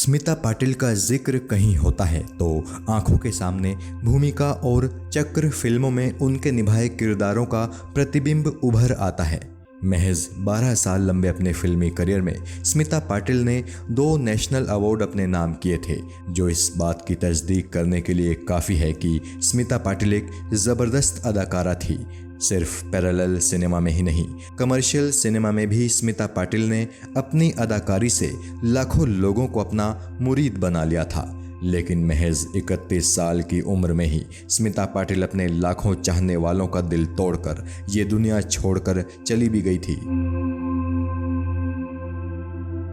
स्मिता पाटिल का जिक्र कहीं होता है तो आंखों के सामने भूमिका और चक्र फिल्मों में उनके निभाए किरदारों का प्रतिबिंब उभर आता है। महज 12 साल लंबे अपने फिल्मी करियर में स्मिता पाटिल ने 2 नेशनल अवार्ड अपने नाम किए थे, जो इस बात की तस्दीक करने के लिए काफ़ी है कि स्मिता पाटिल एक ज़बरदस्त अदाकारा थी। सिर्फ पैरेलल सिनेमा में ही नहीं, कमर्शियल सिनेमा में भी स्मिता पाटिल ने अपनी अदाकारी से लाखों लोगों को अपना मुरीद बना लिया था। लेकिन महज 31 साल की उम्र में ही स्मिता पाटिल अपने लाखों चाहने वालों का दिल तोड़कर ये दुनिया छोड़कर चली भी गई थी।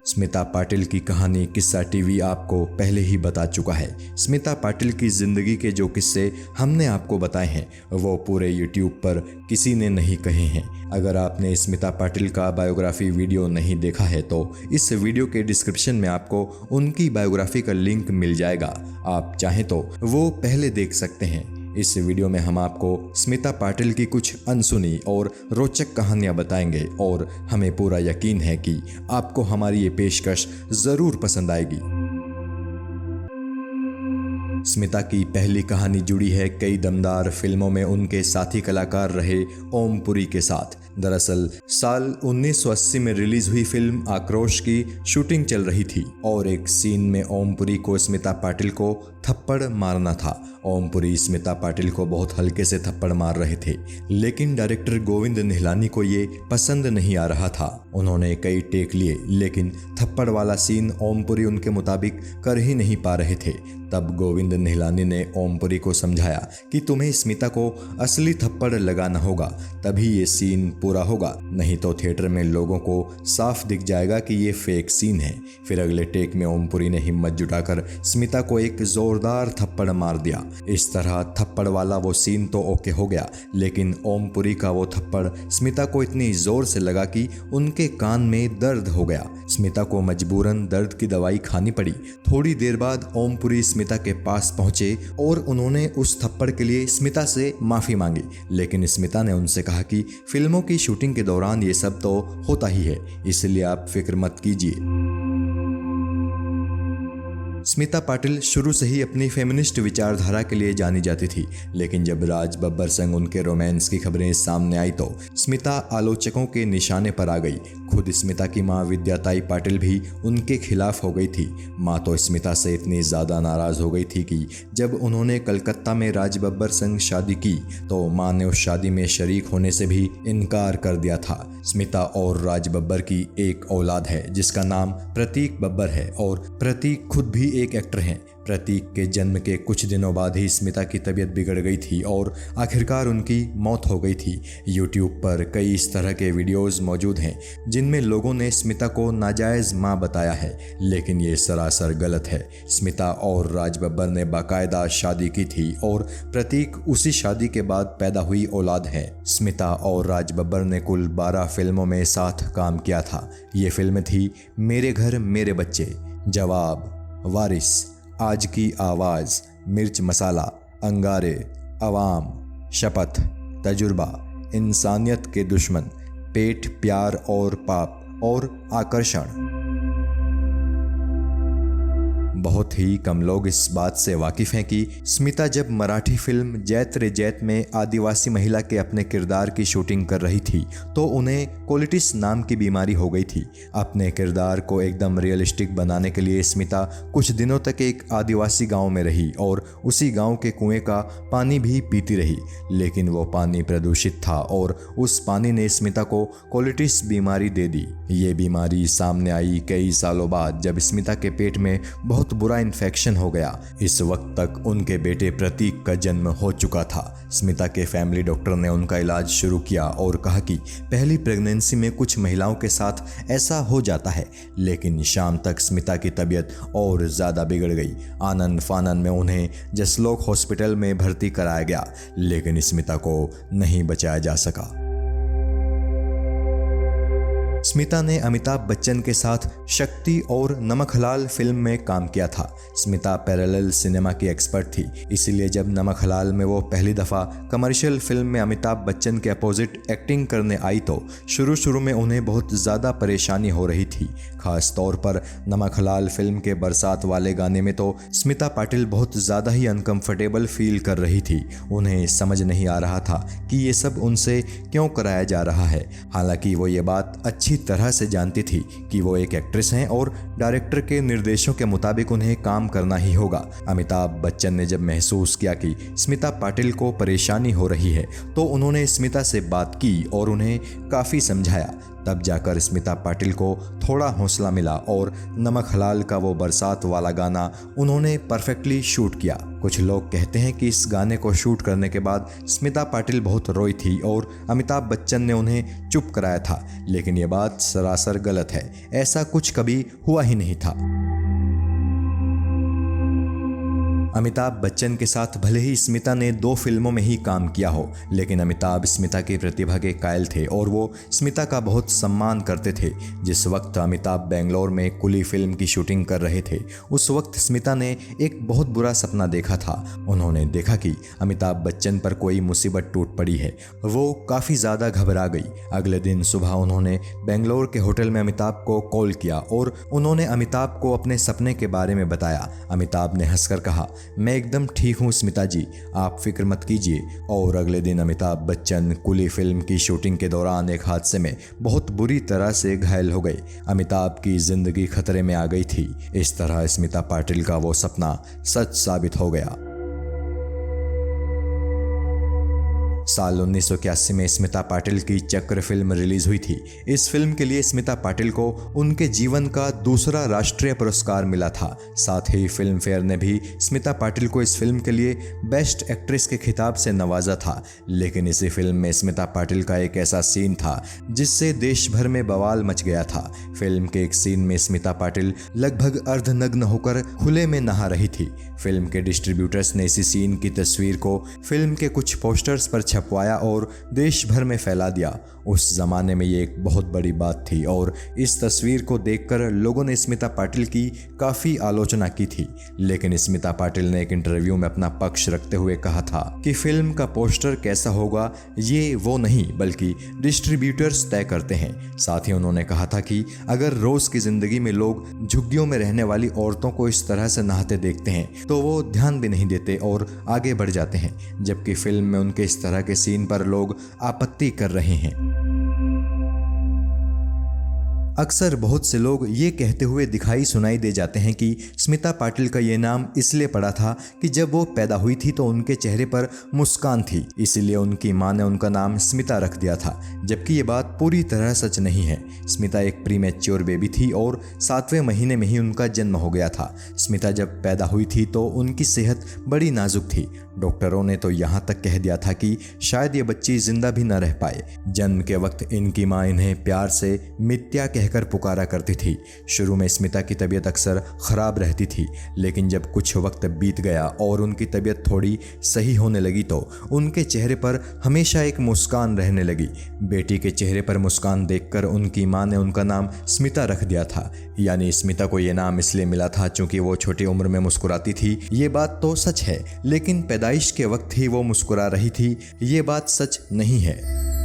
स्मिता पाटिल की कहानी किस्सा टीवी आपको पहले ही बता चुका है। स्मिता पाटिल की ज़िंदगी के जो किस्से हमने आपको बताए हैं वो पूरे यूट्यूब पर किसी ने नहीं कहे हैं। अगर आपने स्मिता पाटिल का बायोग्राफी वीडियो नहीं देखा है तो इस वीडियो के डिस्क्रिप्शन में आपको उनकी बायोग्राफी का लिंक मिल जाएगा। आप चाहें तो वो पहले देख सकते हैं। इस वीडियो में हम आपको स्मिता पाटिल की कुछ अनसुनी और रोचक कहानियां बताएंगे और हमें पूरा यकीन है कि आपको हमारी ये पेशकश ज़रूर पसंद आएगी। स्मिता की पहली कहानी जुड़ी है कई दमदार फिल्मों में उनके साथी कलाकार रहे ओम पुरी के साथ। दरअसल साल 1980 में रिलीज हुई फिल्म आक्रोश की शूटिंग चल रही थी और एक सीन में ओम पुरी को स्मिता पाटिल को थप्पड़ मारना था। ओम पुरी स्मिता पाटिल को बहुत हल्के से थप्पड़ मार रहे थे, लेकिन डायरेक्टर गोविंद निहलानी को ये पसंद नहीं आ रहा था। उन्होंने कई टेक लिए, लेकिन थप्पड़ वाला सीन ओम पुरी उनके मुताबिक कर ही नहीं पा रहे थे। तब गोविंद निहलानी ने ओम पुरी को समझाया कि तुम्हें स्मिता को असली थप्पड़ लगाना होगा, तभी ये सीन पूरा होगा, नहीं तो थिएटर में लोगों को साफ दिख जाएगा कि ये फेक सीन है। फिर अगले टेक में ओम पुरी ने हिम्मत जुटाकर स्मिता को एक जोरदार थप्पड़ मार दिया। इस तरह थप्पड़ वाला वो सीन तो ओके हो गया, लेकिन ओम पुरी का वो थप्पड़ स्मिता को इतनी जोर से लगा कि उनके कान में दर्द हो गया। स्मिता को मजबूरन दर्द की दवाई खानी पड़ी। थोड़ी देर बाद ओम पुरी स्मिता के पास पहुंचे और उन्होंने उस थप्पड़ के लिए स्मिता से माफ़ी मांगी, लेकिन स्मिता ने उनसे कहा कि फिल्मों की शूटिंग के दौरान ये सब तो होता ही है, इसलिए आप फिक्र मत कीजिए। स्मिता पाटिल शुरू से ही अपनी फेमिनिस्ट विचारधारा के लिए जानी जाती थी, लेकिन जब राज बब्बर संग उनके रोमांस की खबरें सामने आई तो स्मिता आलोचकों के निशाने पर आ गई। खुद स्मिता की मां विद्याताई पाटिल भी उनके खिलाफ हो गई थी। मां तो स्मिता से इतनी ज़्यादा नाराज़ हो गई थी कि जब उन्होंने कलकत्ता में राज बब्बर संग शादी की तो मां ने उस शादी में शरीक होने से भी इनकार कर दिया था। स्मिता और राज बब्बर की एक औलाद है जिसका नाम प्रतीक बब्बर है और प्रतीक खुद भी एक एक्टर हैं। प्रतीक के जन्म के कुछ दिनों बाद ही स्मिता की तबीयत बिगड़ गई थी और आखिरकार उनकी मौत हो गई थी। यूट्यूब पर कई इस तरह के वीडियोस मौजूद हैं जिनमें लोगों ने स्मिता को नाजायज़ मां बताया है, लेकिन ये सरासर गलत है। स्मिता और राज बब्बर ने बाकायदा शादी की थी और प्रतीक उसी शादी के बाद पैदा हुई औलाद है। स्मिता और राज बब्बर ने कुल 12 फिल्मों में साथ काम किया था। ये फिल्म थी मेरे घर मेरे बच्चे, जवाब, वारिस, आज की आवाज़, मिर्च मसाला, अंगारे, अवाम, शपथ, तजुर्बा, इंसानियत के दुश्मन, पेट, प्यार और पाप और आकर्षण। बहुत ही कम लोग इस बात से वाकिफ़ हैं कि स्मिता जब मराठी फिल्म जैत रे जैत में आदिवासी महिला के अपने किरदार की शूटिंग कर रही थी तो उन्हें कोलिटिस नाम की बीमारी हो गई थी। अपने किरदार को एकदम रियलिस्टिक बनाने के लिए स्मिता कुछ दिनों तक एक आदिवासी गांव में रही और उसी गांव के कुएं का पानी भी पीती रही, लेकिन वो पानी प्रदूषित था और उस पानी ने स्मिता को कोलिटिस बीमारी दे दी। ये बीमारी सामने आई कई सालों बाद जब स्मिता के पेट में बहुत बुरा इन्फेक्शन हो गया। इस वक्त तक उनके बेटे प्रतीक का जन्म हो चुका था। स्मिता के फैमिली डॉक्टर ने उनका इलाज शुरू किया और कहा कि पहली प्रेगनेंसी में कुछ महिलाओं के साथ ऐसा हो जाता है, लेकिन शाम तक स्मिता की तबीयत और ज़्यादा बिगड़ गई। आनन फानन में उन्हें जसलोक हॉस्पिटल में भर्ती कराया गया, लेकिन स्मिता को नहीं बचाया जा सका। स्मिता ने अमिताभ बच्चन के साथ शक्ति और नमक हलाल फिल्म में काम किया था। स्मिता पैरेलल सिनेमा की एक्सपर्ट थी, इसीलिए जब नमक हलाल में वो पहली दफ़ा कमर्शियल फिल्म में अमिताभ बच्चन के अपोजिट एक्टिंग करने आई तो शुरू में उन्हें बहुत ज़्यादा परेशानी हो रही थी। खास तौर पर नमक हलाल फिल्म के बरसात वाले गाने में तो स्मिता पाटिल बहुत ज़्यादा ही अनकंफर्टेबल फील कर रही थी। उन्हें समझ नहीं आ रहा था कि ये सब उनसे क्यों कराया जा रहा है। हालांकि वो ये बात अच्छी तरह से जानती थी कि वो एक एक्ट्रेस हैं और डायरेक्टर के निर्देशों के मुताबिक उन्हें काम करना ही होगा। अमिताभ बच्चन ने जब महसूस किया कि स्मिता पाटिल को परेशानी हो रही है तो उन्होंने स्मिता से बात की और उन्हें काफ़ी समझाया। तब जाकर स्मिता पाटिल को थोड़ा हौसला मिला और नमक हलाल का वो बरसात वाला गाना उन्होंने परफेक्टली शूट किया। कुछ लोग कहते हैं कि इस गाने को शूट करने के बाद स्मिता पाटिल बहुत रोई थी और अमिताभ बच्चन ने उन्हें चुप कराया था, लेकिन ये बात सरासर गलत है। ऐसा कुछ कभी हुआ ही नहीं था। अमिताभ बच्चन के साथ भले ही स्मिता ने 2 फिल्मों में ही काम किया हो, लेकिन अमिताभ स्मिता की प्रतिभा के कायल थे और वो स्मिता का बहुत सम्मान करते थे। जिस वक्त अमिताभ बेंगलोर में कुली फिल्म की शूटिंग कर रहे थे, उस वक्त स्मिता ने एक बहुत बुरा सपना देखा था। उन्होंने देखा कि अमिताभ बच्चन पर कोई मुसीबत टूट पड़ी है। वो काफ़ी ज़्यादा घबरा गई। अगले दिन सुबह उन्होंने बेंगलोर के होटल में अमिताभ को कॉल किया और उन्होंने अमिताभ को अपने सपने के बारे में बताया। अमिताभ ने हंसकर कहा, मैं एकदम ठीक हूँ स्मिता जी, आप फिक्र मत कीजिए। और अगले दिन अमिताभ बच्चन कुली फिल्म की शूटिंग के दौरान एक हादसे में बहुत बुरी तरह से घायल हो गए। अमिताभ की जिंदगी खतरे में आ गई थी। इस तरह स्मिता पाटिल का वो सपना सच साबित हो गया। साल 1981 में स्मिता पाटिल की चक्र फिल्म रिलीज हुई थी। इस फिल्म के लिए स्मिता पाटिल को उनके जीवन का दूसरा राष्ट्रीय पुरस्कार मिला था। साथ ही फिल्म फेयर ने भी स्मिता पाटिल को इस फिल्म के लिए बेस्ट एक्ट्रेस के खिताब से नवाजा था। लेकिन इसी फिल्म में स्मिता पाटिल का एक ऐसा सीन था जिससे देश भर में बवाल मच गया था। फिल्म के एक सीन में स्मिता पाटिल लगभग अर्धनग्न होकर खुले में नहा रही थी। फिल्म के डिस्ट्रीब्यूटर्स ने इसी सीन की तस्वीर को फिल्म के कुछ पोस्टर्स पर छपवाया और देश भर में फैला दिया। उस जमाने में ये एक बहुत बड़ी बात थी और इस तस्वीर को देखकर लोगों ने स्मिता पाटिल की काफ़ी आलोचना की थी। लेकिन स्मिता पाटिल ने एक इंटरव्यू में अपना पक्ष रखते हुए कहा था कि फिल्म का पोस्टर कैसा होगा ये वो नहीं बल्कि डिस्ट्रीब्यूटर्स तय करते हैं। साथ ही उन्होंने कहा था कि अगर रोज़ की ज़िंदगी में लोग झुग्गियों में रहने वाली औरतों को इस तरह से नहाते देखते हैं तो वो ध्यान भी नहीं देते और आगे बढ़ जाते हैं, जबकि फिल्म में उनके इस तरह के सीन पर लोग आपत्ति कर रहे हैं। अक्सर बहुत से लोग ये कहते हुए दिखाई सुनाई दे जाते हैं कि स्मिता पाटिल का ये नाम इसलिए पड़ा था कि जब वो पैदा हुई थी तो उनके चेहरे पर मुस्कान थी, इसीलिए उनकी मां ने उनका नाम स्मिता रख दिया था। जबकि ये बात पूरी तरह सच नहीं है। स्मिता एक प्रीमेच्योर बेबी थी और 7वें महीने में ही उनका जन्म हो गया था। स्मिता जब पैदा हुई थी तो उनकी सेहत बड़ी नाजुक थी। डॉक्टरों ने तो यहाँ तक कह दिया था कि शायद ये बच्ची जिंदा भी न रह पाए। जन्म के वक्त इनकी माँ इन्हें प्यार से मित्या कहकर पुकारा करती थी। शुरू में स्मिता की तबीयत अक्सर ख़राब रहती थी, लेकिन जब कुछ वक्त बीत गया और उनकी तबीयत थोड़ी सही होने लगी तो उनके चेहरे पर हमेशा एक मुस्कान रहने लगी। बेटी के चेहरे पर मुस्कान देखकर उनकी माँ ने उनका नाम स्मिता रख दिया था। यानी स्मिता को ये नाम इसलिए मिला था चूँकि वो छोटी उम्र में मुस्कुराती थी। ये बात तो सच है, लेकिन पैदाइश के वक्त ही वो मुस्कुरा रही थी, ये बात सच नहीं है।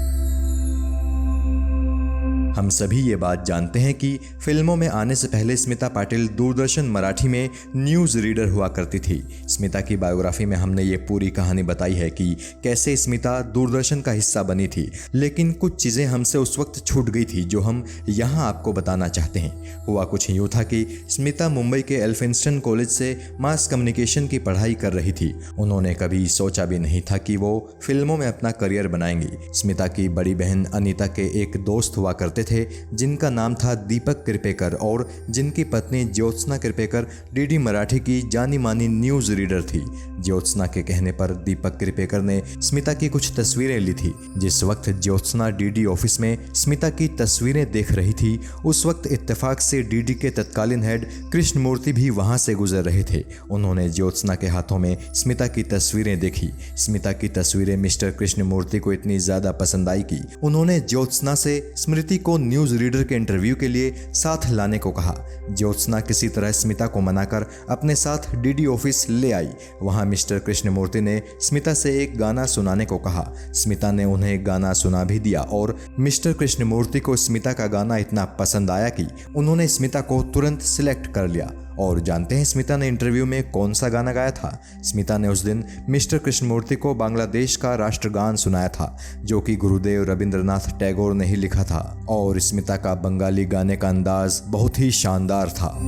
हम सभी ये बात जानते हैं कि फिल्मों में आने से पहले स्मिता पाटिल दूरदर्शन मराठी में न्यूज़ रीडर हुआ करती थी। स्मिता की बायोग्राफी में हमने ये पूरी कहानी बताई है कि कैसे स्मिता दूरदर्शन का हिस्सा बनी थी, लेकिन कुछ चीज़ें हमसे उस वक्त छूट गई थी जो हम यहाँ आपको बताना चाहते हैं। हुआ कुछ यूँ था कि स्मिता मुंबई के एल्फिंस्टन कॉलेज से मास कम्युनिकेशन की पढ़ाई कर रही थी। उन्होंने कभी सोचा भी नहीं था कि वो फिल्मों में अपना करियर बनाएंगी। स्मिता की बड़ी बहन अनीता के एक दोस्त हुआ करते थे जिनका नाम था दीपक कृपेकर और जिनकी पत्नी ज्योत्सना कृपेकर डीडी मराठी की जानी मानी न्यूज रीडर थी। ज्योत्सना के कहने पर दीपक कृपेकर ने स्मिता की कुछ तस्वीरें ली थी। जिस वक्त ज्योत्सना डीडी ऑफिस में स्मिता की तस्वीरें देख रही थी, उस वक्त इत्तेफाक से डीडी के तत्कालीन हेड कृष्णमूर्ति भी वहां से गुजर रहे थे। उन्होंने ज्योत्सना के हाथों में स्मिता की तस्वीरें देखी। स्मिता की तस्वीरें मिस्टर कृष्णमूर्ति को इतनी ज्यादा पसंद आई कि उन्होंने ज्योत्सना से स्मृति को को न्यूज़ रीडर के इंटरव्यू के लिए साथ लाने को कहा। ज्योत्सना किसी तरह स्मिता को मनाकर अपने साथ डीडी ऑफिस ले आई। वहां मिस्टर कृष्णमूर्ति ने स्मिता से एक गाना सुनाने को कहा। स्मिता ने उन्हें एक गाना सुना भी दिया और मिस्टर कृष्णमूर्ति को स्मिता का गाना इतना पसंद आया कि उन्होंने स्मिता को तुरंत सिलेक्ट कर लिया। और जानते हैं स्मिता ने इंटरव्यू में कौन सा गाना गाया था? स्मिता ने उस दिन मिस्टर कृष्णमूर्ति को बांग्लादेश का राष्ट्रगान सुनाया था, जो कि गुरुदेव रविंद्रनाथ टैगोर ने ही लिखा था। और स्मिता का बंगाली गाने का अंदाज बहुत ही शानदार था।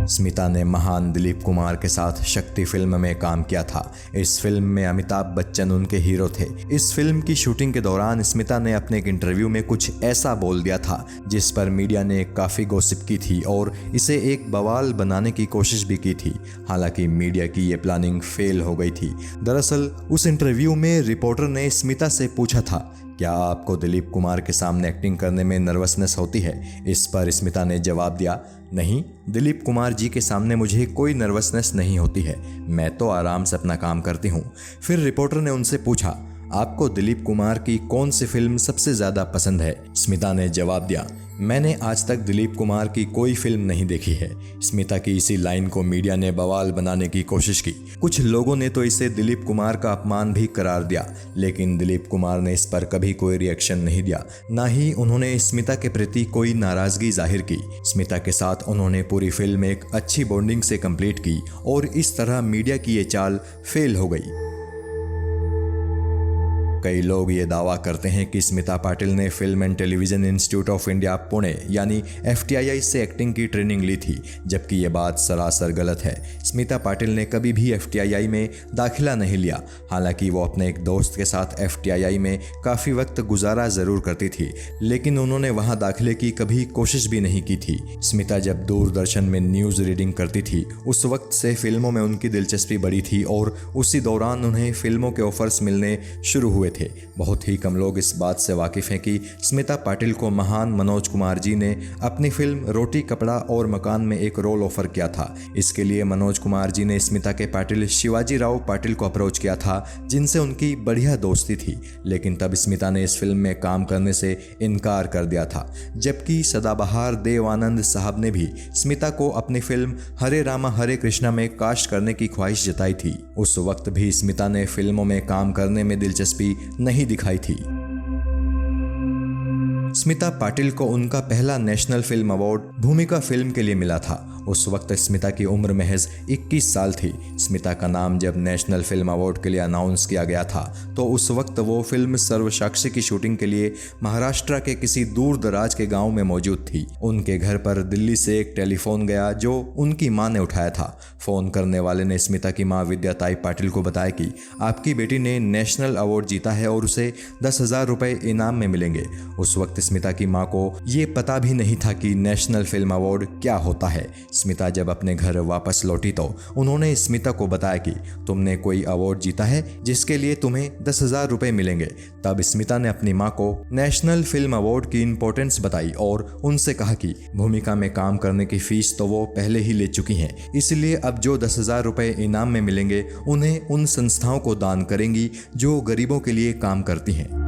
स्मिता ने महान दिलीप कुमार के साथ शक्ति फिल्म में काम किया था। इस फिल्म में अमिताभ बच्चन उनके हीरो थे। इस फिल्म की शूटिंग के दौरान स्मिता ने अपने एक इंटरव्यू में कुछ ऐसा बोल दिया था जिस पर मीडिया ने काफ़ी गॉसिप की थी और इसे एक बवाल बनाने की कोशिश भी की थी। हालांकि मीडिया की ये प्लानिंग फेल हो गई थी। दरअसल उस इंटरव्यू में रिपोर्टर ने स्मिता से पूछा था, क्या आपको दिलीप कुमार के सामने एक्टिंग करने में नर्वसनेस होती है? इस पर स्मिता ने जवाब दिया, नहीं, दिलीप कुमार जी के सामने मुझे कोई नर्वसनेस नहीं होती है, मैं तो आराम से अपना काम करती हूँ। फिर रिपोर्टर ने उनसे पूछा, आपको दिलीप कुमार की कौन सी फिल्म सबसे ज़्यादा पसंद है? स्मिता ने जवाब दिया, मैंने आज तक दिलीप कुमार की कोई फिल्म नहीं देखी है। स्मिता की इसी लाइन को मीडिया ने बवाल बनाने की कोशिश की। कुछ लोगों ने तो इसे दिलीप कुमार का अपमान भी करार दिया, लेकिन दिलीप कुमार ने इस पर कभी कोई रिएक्शन नहीं दिया, ना ही उन्होंने स्मिता के प्रति कोई नाराजगी जाहिर की। स्मिता के साथ उन्होंने पूरी फिल्म एक अच्छी बॉन्डिंग से कंप्लीट की और इस तरह मीडिया की ये चाल फेल हो गई। कई लोग ये दावा करते हैं कि स्मिता पाटिल ने film and television institute of India Pune यानी FTII से एक्टिंग की ट्रेनिंग ली थी, जबकि ये बात सरासर गलत है। स्मिता पाटिल ने कभी भी FTII में दाखिला नहीं लिया। हालांकि वो अपने एक दोस्त के साथ FTII में काफ़ी वक्त गुजारा ज़रूर करती थी, लेकिन उन्होंने वहाँ दाखिले की कभी कोशिश भी नहीं की थी। स्मिता जब दूरदर्शन में न्यूज़ रीडिंग करती थी, उस वक्त से फिल्मों में उनकी दिलचस्पी बढ़ी थी और उसी दौरान उन्हें फिल्मों के ऑफर्स मिलने शुरू हुए थे। बहुत ही कम लोग इस बात से वाकिफ हैं कि स्मिता पाटिल को महान मनोज कुमार जी ने अपनी फिल्म रोटी कपड़ा और मकान में एक रोल ऑफर किया था। इसके लिए मनोज कुमार जी ने स्मिता के पाटिल शिवाजी राव पाटिल को अप्रोच किया था, जिनसे उनकी बढ़िया दोस्ती थी, लेकिन तब स्मिता ने इस फिल्म में काम करने से इनकार कर दिया था। जबकि सदाबहार देव आनंद साहब ने भी स्मिता को अपनी फिल्म हरे रामा हरे कृष्णा में कास्ट करने की ख्वाहिश जताई थी। उस वक्त भी स्मिता ने फिल्मों में काम करने में दिलचस्पी नहीं दिखाई थी। स्मिता पाटिल को उनका पहला नेशनल फिल्म अवार्ड भूमिका फिल्म के लिए मिला था। उस वक्त स्मिता की उम्र महज 21 साल थी। स्मिता का नाम जब नेशनल फिल्म अवार्ड के लिए अनाउंस किया गया था, तो उस वक्त वो फिल्म सर्वसाक्षी की शूटिंग के लिए महाराष्ट्र के किसी दूर दराज के गांव में मौजूद थी। उनके घर पर दिल्ली से एक टेलीफोन गया जो उनकी मां ने उठाया था। फोन करने वाले ने स्मिता की मां विद्याताई पाटिल को बताया कि आपकी बेटी ने नेशनल अवार्ड जीता है और उसे 10,000 रुपये इनाम में मिलेंगे। उस वक्त स्मिता की मां को ये पता भी नहीं था कि नेशनल फिल्म अवार्ड क्या होता है। स्मिता जब अपने घर वापस लौटी तो उन्होंने स्मिता को बताया कि तुमने कोई अवार्ड जीता है जिसके लिए तुम्हें 10,000 रुपये मिलेंगे। तब स्मिता ने अपनी मां को नेशनल फिल्म अवार्ड की इंपॉर्टेंस बताई और उनसे कहा कि भूमिका में काम करने की फीस तो वो पहले ही ले चुकी हैं, इसलिए अब जो 10,000 रुपये इनाम में मिलेंगे उन्हें उन संस्थाओं को दान करेंगी जो गरीबों के लिए काम करती हैं।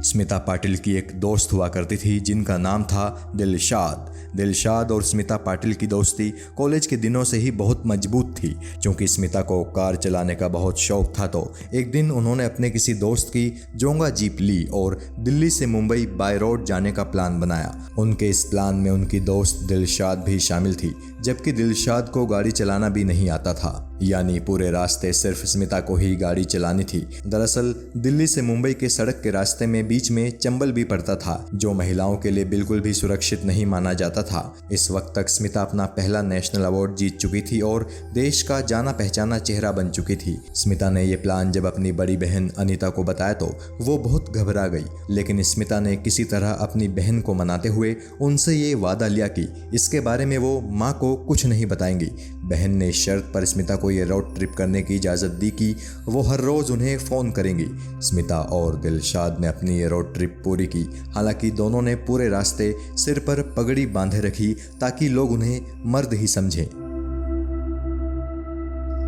स्मिता पाटिल की एक दोस्त हुआ करती थी जिनका नाम था दिलशाद। दिलशाद और स्मिता पाटिल की दोस्ती कॉलेज के दिनों से ही बहुत मजबूत थी। क्योंकि स्मिता को कार चलाने का बहुत शौक था, तो एक दिन उन्होंने अपने किसी दोस्त की जोंगा जीप ली और दिल्ली से मुंबई बाय रोड जाने का प्लान बनाया। उनके इस प्लान में उनकी दोस्त दिलशाद भी शामिल थी, जबकि दिलशाद को गाड़ी चलाना भी नहीं आता था, यानी पूरे रास्ते सिर्फ स्मिता को ही गाड़ी चलानी थी। दरअसल दिल्ली से मुंबई के सड़क के रास्ते में बीच में चंबल भी पड़ता था, जो महिलाओं के लिए बिल्कुल भी सुरक्षित नहीं माना जाता था। इस वक्त तक स्मिता अपना पहला नेशनल अवार्ड जीत चुकी थी और देश का जाना पहचाना चेहरा बन चुकी थी। स्मिता ने यह प्लान जब अपनी बड़ी बहन अनीता को बताया तो वो बहुत घबरा गई, लेकिन स्मिता ने किसी तरह अपनी बहन को मनाते हुए उनसे ये वादा लिया कि इसके बारे में वो माँ को कुछ नहीं बताएंगी। बहन ने शर्त पर स्मिता को ये रोड ट्रिप करने की इजाज़त दी कि वो हर रोज़ उन्हें फ़ोन करेंगी। स्मिता और दिलशाद ने अपनी ये रोड ट्रिप पूरी की। हालांकि दोनों ने पूरे रास्ते सिर पर पगड़ी बांधे रखी ताकि लोग उन्हें मर्द ही समझें।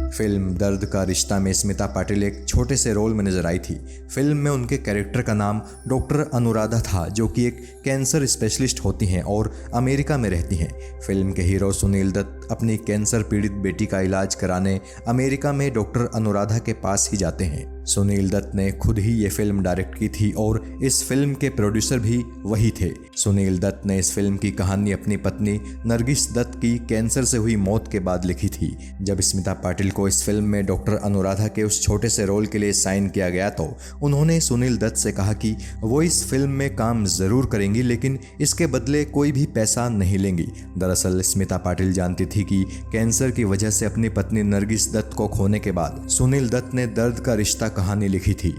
फिल्म दर्द का रिश्ता में स्मिता पाटिल एक छोटे से रोल में नजर आई थी। फिल्म में उनके कैरेक्टर का नाम डॉक्टर अनुराधा था, जो कि एक कैंसर स्पेशलिस्ट होती हैं और अमेरिका में रहती हैं। फिल्म के हीरो सुनील दत्त अपनी कैंसर पीड़ित बेटी का इलाज कराने अमेरिका में डॉक्टर अनुराधा के पास ही जाते हैं। सुनील दत्त ने खुद ही ये फिल्म डायरेक्ट की थी और इस फिल्म के प्रोड्यूसर भी वही थे। सुनील दत्त ने इस फिल्म की कहानी अपनी पत्नी नरगिस दत्त की कैंसर से हुई मौत के बाद लिखी थी। जब स्मिता पाटिल को इस फिल्म में डॉक्टर अनुराधा के उस छोटे से रोल के लिए साइन किया गया तो उन्होंने सुनील दत्त से कहा कि वो इस फिल्म में काम जरूर करेंगी, लेकिन इसके बदले कोई भी पैसा नहीं लेंगी। दरअसल स्मिता पाटिल जानती थी कि कैंसर की वजह से अपनी पत्नी नरगिस दत्त को खोने के बाद सुनील दत्त ने दर्द का रिश्ता कहानी लिखी थी।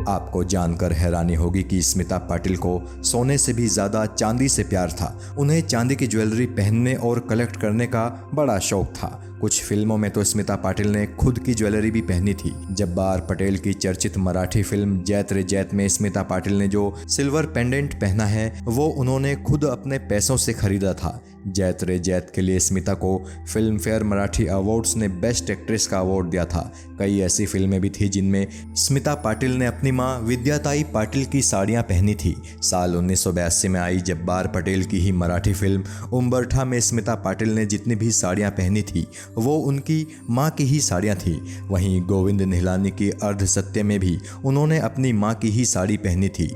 आपको जानकर हैरानी होगी कि स्मिता पाटिल को सोने से भी ज्यादा चांदी से प्यार था। उन्हें चांदी की ज्वेलरी पहनने और कलेक्ट करने का बड़ा शौक था। कुछ फिल्मों में तो स्मिता पाटिल ने खुद की ज्वेलरी भी पहनी थी। जब्बार पटेल की चर्चित मराठी फिल्म जैत रे जैत में स्मिता पाटिल ने जो सिल्वर पेंडेंट पहना है वो उन्होंने खुद अपने पैसों से खरीदा था। जैत रे जैत के लिए स्मिता को फिल्म फेयर मराठी अवार्ड्स ने बेस्ट एक्ट्रेस का अवार्ड दिया था। कई ऐसी फिल्में भी थी जिनमें स्मिता पाटिल ने अपनी मां विद्याताई पाटिल की साड़ियां पहनी थी। साल 1982 में आई जब्बार पटेल की ही मराठी फिल्म उम्बरठा में स्मिता पाटिल ने जितनी भी साड़ियां पहनी थी वो उनकी मां की ही साड़ियां थी। वहीं गोविंद निहलानी की अर्ध सत्य में भी उन्होंने अपनी मां की ही साड़ी पहनी थी।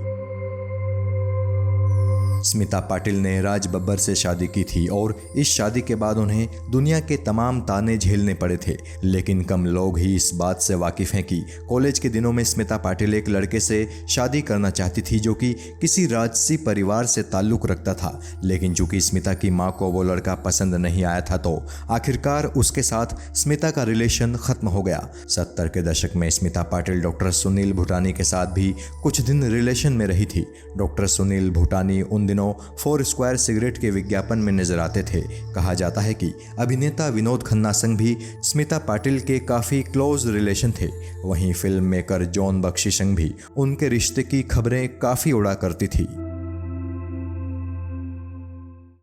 स्मिता पाटिल ने राज बब्बर से शादी की थी और इस शादी के बाद उन्हें दुनिया के तमाम ताने झेलने पड़े थे, लेकिन कम लोग ही इस बात से वाकिफ हैं कि कॉलेज के दिनों में स्मिता पाटिल एक लड़के से शादी करना चाहती थी जो कि किसी राजसी परिवार से ताल्लुक रखता था। लेकिन चूंकि स्मिता की मां को वो लड़का पसंद नहीं आया था तो आखिरकार उसके साथ स्मिता का रिलेशन खत्म हो गया। 70 के दशक में स्मिता पाटिल डॉक्टर सुनील भूटानी के साथ भी कुछ दिन रिलेशन में रही थी। डॉक्टर सुनील भूटानी उन दिनों 4 स्क्वायर सिगरेट के विज्ञापन में नजर आते थे। कहा जाता है कि अभिनेता विनोद खन्ना संग भी स्मिता पाटिल के काफी क्लोज रिलेशन थे। वहीं फिल्म मेकर जॉन बख्शी संग भी उनके रिश्ते की खबरें काफी उड़ा करती थी।